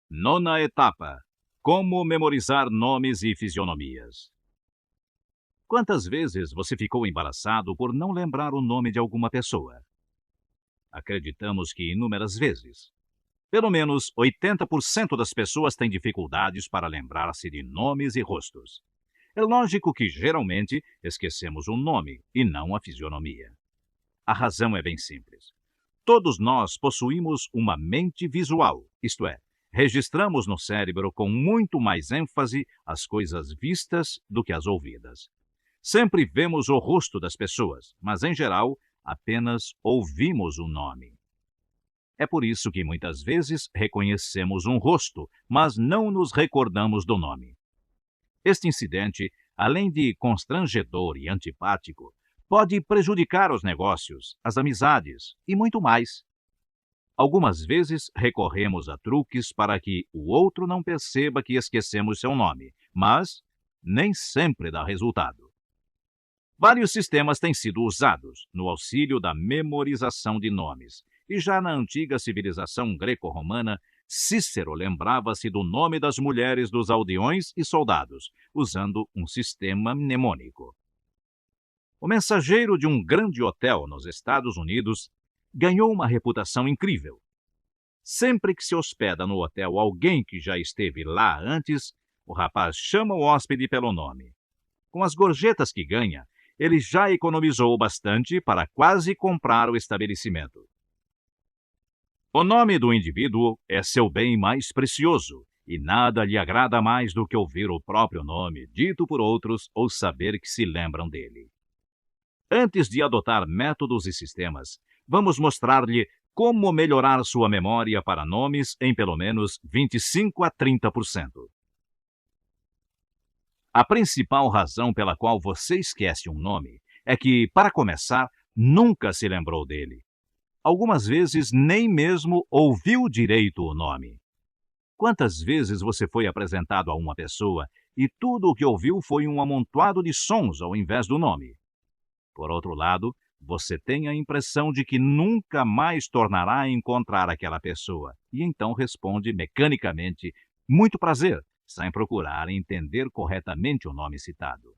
Nona etapa: como memorizar nomes e fisionomias. Quantas vezes você ficou embaraçado por não lembrar o nome de alguma pessoa? Acreditamos que inúmeras vezes. Pelo menos 80% das pessoas têm dificuldades para lembrar-se de nomes e rostos. É lógico que, geralmente, esquecemos o nome e não a fisionomia. A razão é bem simples. Todos nós possuímos uma mente visual, isto é, registramos no cérebro com muito mais ênfase as coisas vistas do que as ouvidas. Sempre vemos o rosto das pessoas, mas, em geral, apenas ouvimos o nome. É por isso que muitas vezes reconhecemos um rosto, mas não nos recordamos do nome. Este incidente, além de constrangedor e antipático, pode prejudicar os negócios, as amizades e muito mais. Algumas vezes recorremos a truques para que o outro não perceba que esquecemos seu nome, mas nem sempre dá resultado. Vários sistemas têm sido usados no auxílio da memorização de nomes, e já na antiga civilização greco-romana, Cícero lembrava-se do nome das mulheres dos aldeões e soldados, usando um sistema mnemônico. O mensageiro de um grande hotel nos Estados Unidos ganhou uma reputação incrível. Sempre que se hospeda no hotel alguém que já esteve lá antes, o rapaz chama o hóspede pelo nome. Com as gorjetas que ganha, ele já economizou bastante para quase comprar o estabelecimento. O nome do indivíduo é seu bem mais precioso, e nada lhe agrada mais do que ouvir o próprio nome dito por outros ou saber que se lembram dele. Antes de adotar métodos e sistemas, vamos mostrar-lhe como melhorar sua memória para nomes em pelo menos 25 a 30%. A principal razão pela qual você esquece um nome é que, para começar, nunca se lembrou dele. Algumas vezes nem mesmo ouviu direito o nome. Quantas vezes você foi apresentado a uma pessoa e tudo o que ouviu foi um amontoado de sons ao invés do nome? Por outro lado, você tem a impressão de que nunca mais tornará a encontrar aquela pessoa e então responde mecanicamente: muito prazer, sem procurar entender corretamente o nome citado.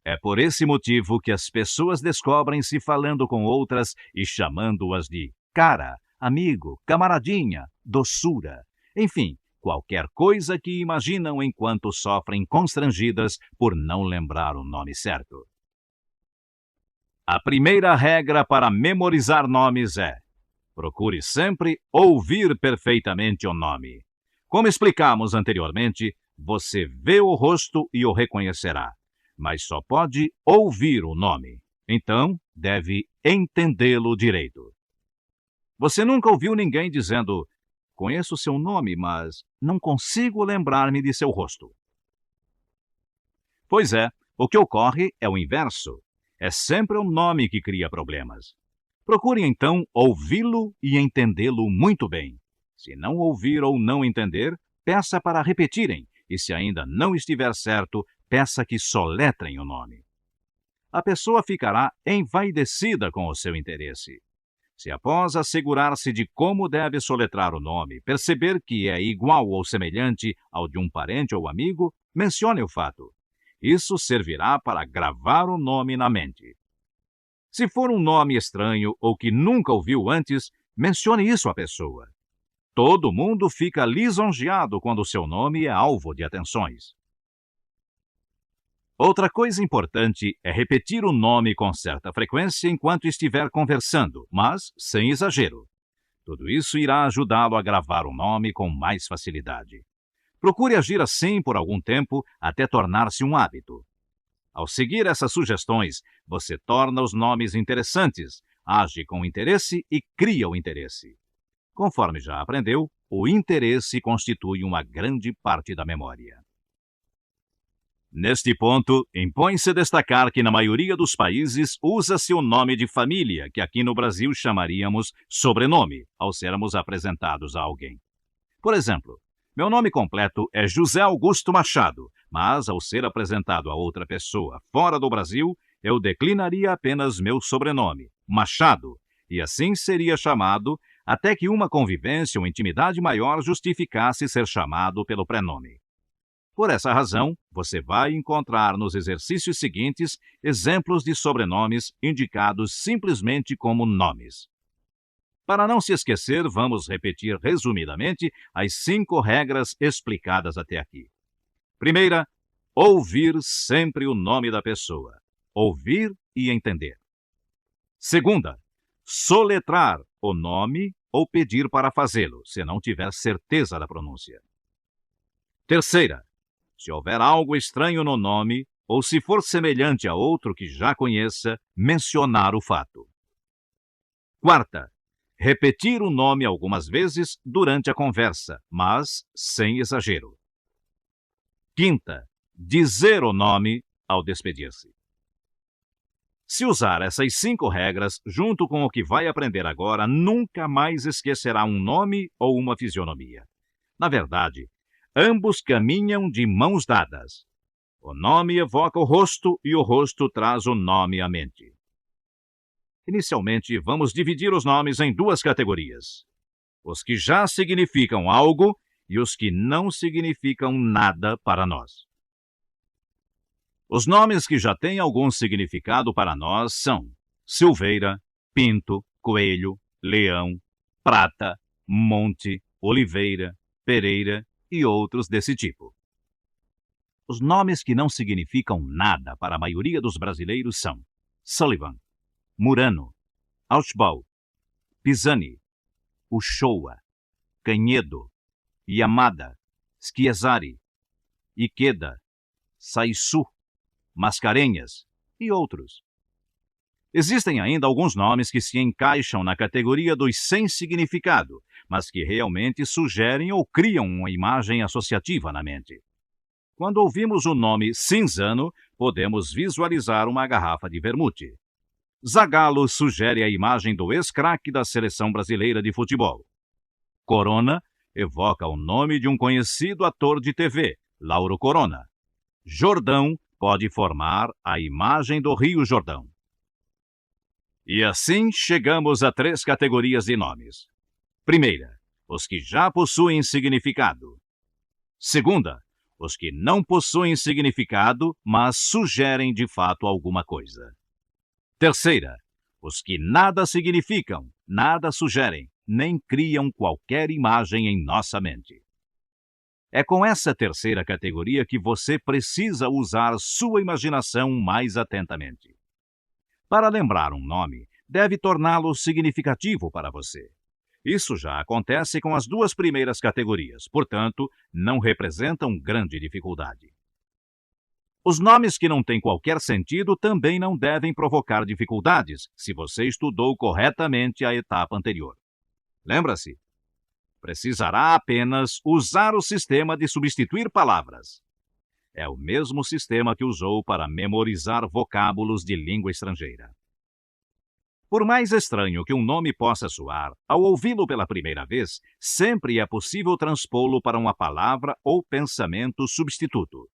É por esse motivo que as pessoas descobrem-se falando com outras e chamando-as de cara, amigo, camaradinha, doçura, enfim, qualquer coisa que imaginam enquanto sofrem constrangidas por não lembrar o nome certo. A primeira regra para memorizar nomes é: procure sempre ouvir perfeitamente o nome. Como explicamos anteriormente, você vê o rosto e o reconhecerá, mas só pode ouvir o nome. Então, deve entendê-lo direito. Você nunca ouviu ninguém dizendo: conheço seu nome, mas não consigo lembrar-me de seu rosto. Pois é, o que ocorre é o inverso. É sempre o nome que cria problemas. Procure, então, ouvi-lo e entendê-lo muito bem. Se não ouvir ou não entender, peça para repetirem, e se ainda não estiver certo, peça que soletrem o nome. A pessoa ficará envaidecida com o seu interesse. Se após assegurar-se de como deve soletrar o nome, perceber que é igual ou semelhante ao de um parente ou amigo, mencione o fato. Isso servirá para gravar o nome na mente. Se for um nome estranho ou que nunca ouviu antes, mencione isso à pessoa. Todo mundo fica lisonjeado quando seu nome é alvo de atenções. Outra coisa importante é repetir o nome com certa frequência enquanto estiver conversando, mas sem exagero. Tudo isso irá ajudá-lo a gravar o nome com mais facilidade. Procure agir assim por algum tempo até tornar-se um hábito. Ao seguir essas sugestões, você torna os nomes interessantes, age com interesse e cria o interesse. Conforme já aprendeu, o interesse constitui uma grande parte da memória. Neste ponto, impõe-se destacar que na maioria dos países usa-se o nome de família, que aqui no Brasil chamaríamos sobrenome, ao sermos apresentados a alguém. Por exemplo, meu nome completo é José Augusto Machado, mas ao ser apresentado a outra pessoa fora do Brasil, eu declinaria apenas meu sobrenome, Machado, e assim seria chamado até que uma convivência ou intimidade maior justificasse ser chamado pelo prenome. Por essa razão, você vai encontrar nos exercícios seguintes exemplos de sobrenomes indicados simplesmente como nomes. Para não se esquecer, vamos repetir resumidamente as 5 regras explicadas até aqui. Primeira, ouvir sempre o nome da pessoa. Ouvir e entender. Segunda, soletrar o nome ou pedir para fazê-lo, se não tiver certeza da pronúncia. Terceira, se houver algo estranho no nome ou se for semelhante a outro que já conheça, mencionar o fato. Quarta, repetir o nome algumas vezes durante a conversa, mas sem exagero. Quinta, dizer o nome ao despedir-se. Se usar essas 5 regras, junto com o que vai aprender agora, nunca mais esquecerá um nome ou uma fisionomia. Na verdade, ambos caminham de mãos dadas. O nome evoca o rosto e o rosto traz o nome à mente. Inicialmente, vamos dividir os nomes em 2 categorias: os que já significam algo e os que não significam nada para nós. Os nomes que já têm algum significado para nós são Silveira, Pinto, Coelho, Leão, Prata, Monte, Oliveira, Pereira e outros desse tipo. Os nomes que não significam nada para a maioria dos brasileiros são Sullivan, Murano, Ausbau, Pisani, Uchoa, Canhedo, Yamada, Schiazari, Ikeda, Saissu, Mascarenhas e outros. Existem ainda alguns nomes que se encaixam na categoria dos sem significado, mas que realmente sugerem ou criam uma imagem associativa na mente. Quando ouvimos o nome Cinzano, podemos visualizar uma garrafa de vermute. Zagallo sugere a imagem do ex-craque da seleção brasileira de futebol. Corona evoca o nome de um conhecido ator de TV, Lauro Corona. Jordão pode formar a imagem do Rio Jordão. E assim chegamos a 3 categorias de nomes. Primeira, os que já possuem significado. Segunda, os que não possuem significado, mas sugerem de fato alguma coisa. Terceira, os que nada significam, nada sugerem, nem criam qualquer imagem em nossa mente. É com essa terceira categoria que você precisa usar sua imaginação mais atentamente. Para lembrar um nome, deve torná-lo significativo para você. Isso já acontece com as 2 primeiras categorias, portanto, não representam grande dificuldade. Os nomes que não têm qualquer sentido também não devem provocar dificuldades, se você estudou corretamente a etapa anterior. Lembra-se? Precisará apenas usar o sistema de substituir palavras. É o mesmo sistema que usou para memorizar vocábulos de língua estrangeira. Por mais estranho que um nome possa soar, ao ouvi-lo pela primeira vez, sempre é possível transpô-lo para uma palavra ou pensamento substituto.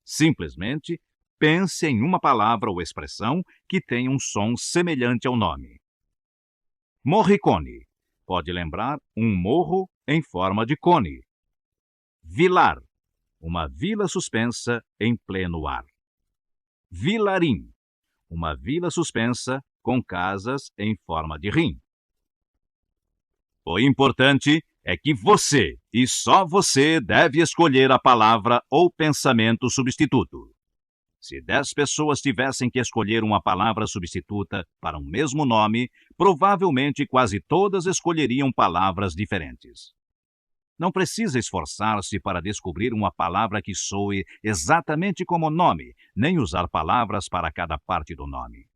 Simplesmente, pense em uma palavra ou expressão que tenha um som semelhante ao nome. Morricone pode lembrar um morro em forma de cone. Vilar, uma vila suspensa em pleno ar. Vilarim, uma vila suspensa com casas em forma de rim. O importante é que você, e só você, deve escolher a palavra ou pensamento substituto. Se 10 pessoas tivessem que escolher uma palavra substituta para um mesmo nome, provavelmente quase todas escolheriam palavras diferentes. Não precisa esforçar-se para descobrir uma palavra que soe exatamente como nome, nem usar palavras para cada parte do nome.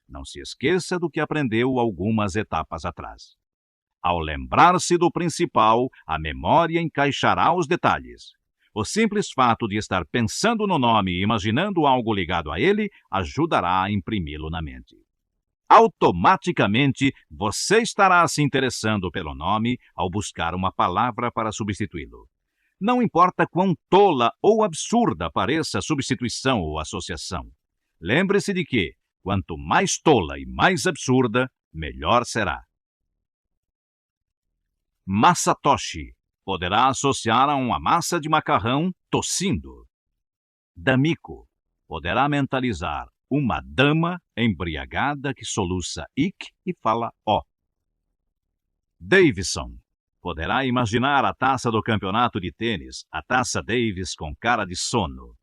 Não se esqueça do que aprendeu algumas etapas atrás. Ao lembrar-se do principal, a memória encaixará os detalhes. O simples fato de estar pensando no nome e imaginando algo ligado a ele ajudará a imprimi-lo na mente. Automaticamente, você estará se interessando pelo nome ao buscar uma palavra para substituí-lo. Não importa quão tola ou absurda pareça a substituição ou associação. Lembre-se de que, quanto mais tola e mais absurda, melhor será. Masatoshi poderá associar a uma massa de macarrão tossindo. D'Amico poderá mentalizar uma dama embriagada que soluça ick e fala ó. Davison poderá imaginar a taça do campeonato de tênis, a taça Davis com cara de sono.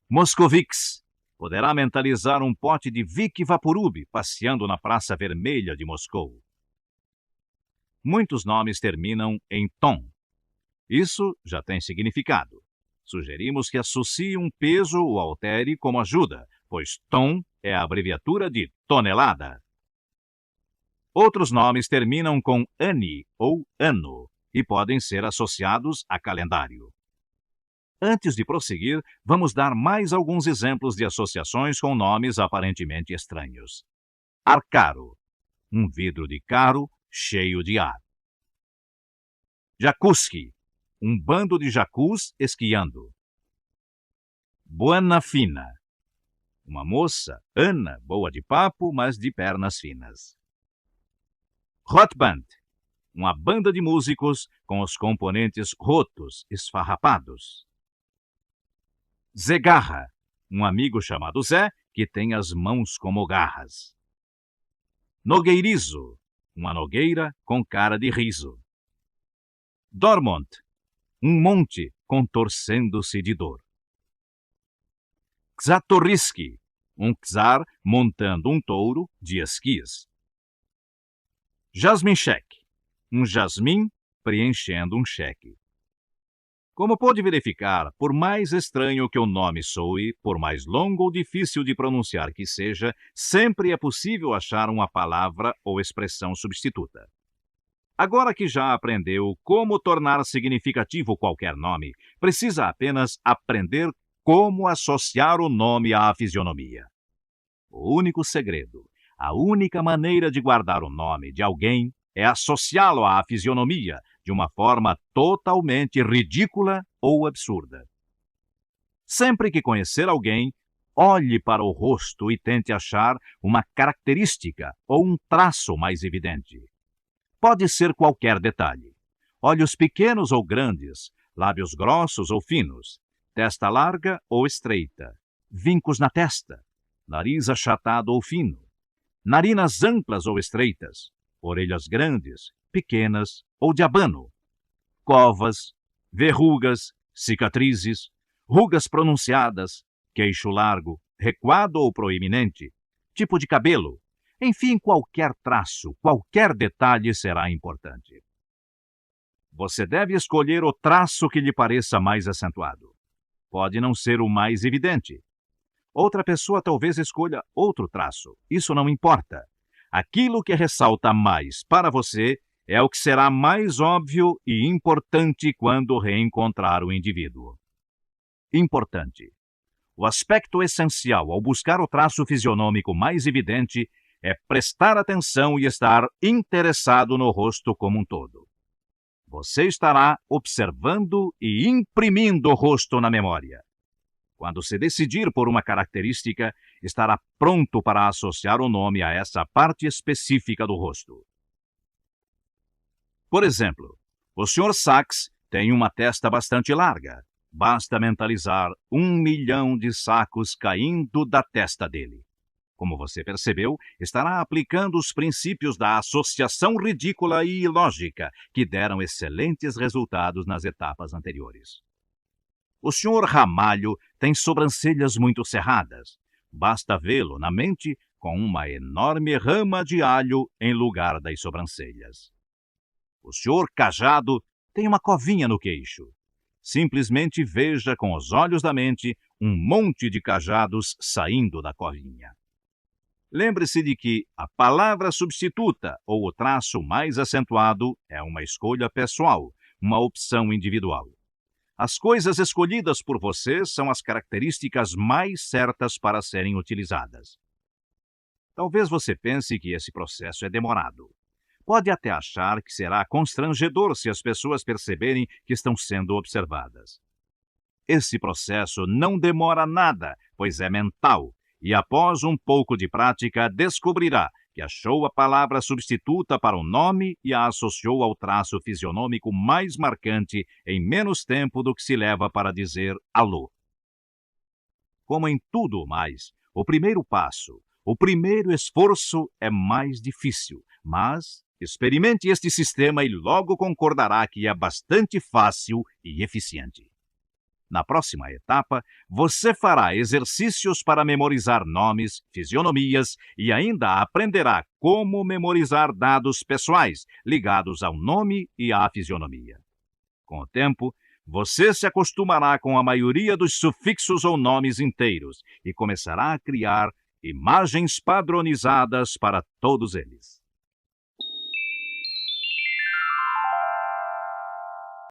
Moscovics poderá mentalizar um pote de Vic Vaporub passeando na Praça Vermelha de Moscou. Muitos nomes terminam em tom. Isso já tem significado. Sugerimos que associe um peso ou altere como ajuda, pois tom é a abreviatura de tonelada. Outros nomes terminam com ani ou ano e podem ser associados a calendário. Antes de prosseguir, vamos dar mais alguns exemplos de associações com nomes aparentemente estranhos. Arcaro, um vidro de caro cheio de ar. Jacuzzi, um bando de jacus esquiando. Buena fina, uma moça, Ana, boa de papo, mas de pernas finas. Rotband, uma banda de músicos com os componentes rotos, esfarrapados. Zegarra, um amigo chamado Zé que tem as mãos como garras. Nogueirizo, uma nogueira com cara de riso. Dormont, um monte contorcendo-se de dor. Czartoryski, um czar montando um touro de esquis. Jasmincheck, um jasmim preenchendo um cheque. Como pode verificar, por mais estranho que o nome soe, por mais longo ou difícil de pronunciar que seja, sempre é possível achar uma palavra ou expressão substituta. Agora que já aprendeu como tornar significativo qualquer nome, precisa apenas aprender como associar o nome à fisionomia. O único segredo, a única maneira de guardar o nome de alguém é associá-lo à fisionomia de uma forma totalmente ridícula ou absurda. Sempre que conhecer alguém, olhe para o rosto e tente achar uma característica ou um traço mais evidente. Pode ser qualquer detalhe. Olhos pequenos ou grandes, lábios grossos ou finos, testa larga ou estreita, vincos na testa, nariz achatado ou fino, narinas amplas ou estreitas, orelhas grandes, pequenas ou de abano, covas, verrugas, cicatrizes, rugas pronunciadas, queixo largo, recuado ou proeminente, tipo de cabelo. Enfim, qualquer traço, qualquer detalhe será importante. Você deve escolher o traço que lhe pareça mais acentuado. Pode não ser o mais evidente. Outra pessoa talvez escolha outro traço. Isso não importa. Aquilo que ressalta mais para você é o que será mais óbvio e importante quando reencontrar o indivíduo. Importante. O aspecto essencial ao buscar o traço fisionômico mais evidente é prestar atenção e estar interessado no rosto como um todo. Você estará observando e imprimindo o rosto na memória. Quando se decidir por uma característica, estará pronto para associar o nome a essa parte específica do rosto. Por exemplo, o Sr. Sachs tem uma testa bastante larga. Basta mentalizar 1 milhão de sacos caindo da testa dele. Como você percebeu, estará aplicando os princípios da associação ridícula e ilógica que deram excelentes resultados nas etapas anteriores. O Sr. Ramalho tem sobrancelhas muito cerradas. Basta vê-lo na mente com uma enorme rama de alho em lugar das sobrancelhas. O Sr. Cajado tem uma covinha no queixo. Simplesmente veja com os olhos da mente um monte de cajados saindo da covinha. Lembre-se de que a palavra substituta ou o traço mais acentuado é uma escolha pessoal, uma opção individual. As coisas escolhidas por você são as características mais certas para serem utilizadas. Talvez você pense que esse processo é demorado. Pode até achar que será constrangedor se as pessoas perceberem que estão sendo observadas. Esse processo não demora nada, pois é mental, e após um pouco de prática descobrirá que achou a palavra substituta para um nome e a associou ao traço fisionômico mais marcante em menos tempo do que se leva para dizer alô. Como em tudo mais, o primeiro passo, o primeiro esforço é mais difícil, mas experimente este sistema e logo concordará que é bastante fácil e eficiente. Na próxima etapa, você fará exercícios para memorizar nomes, fisionomias e ainda aprenderá como memorizar dados pessoais ligados ao nome e à fisionomia. Com o tempo, você se acostumará com a maioria dos sufixos ou nomes inteiros e começará a criar imagens padronizadas para todos eles.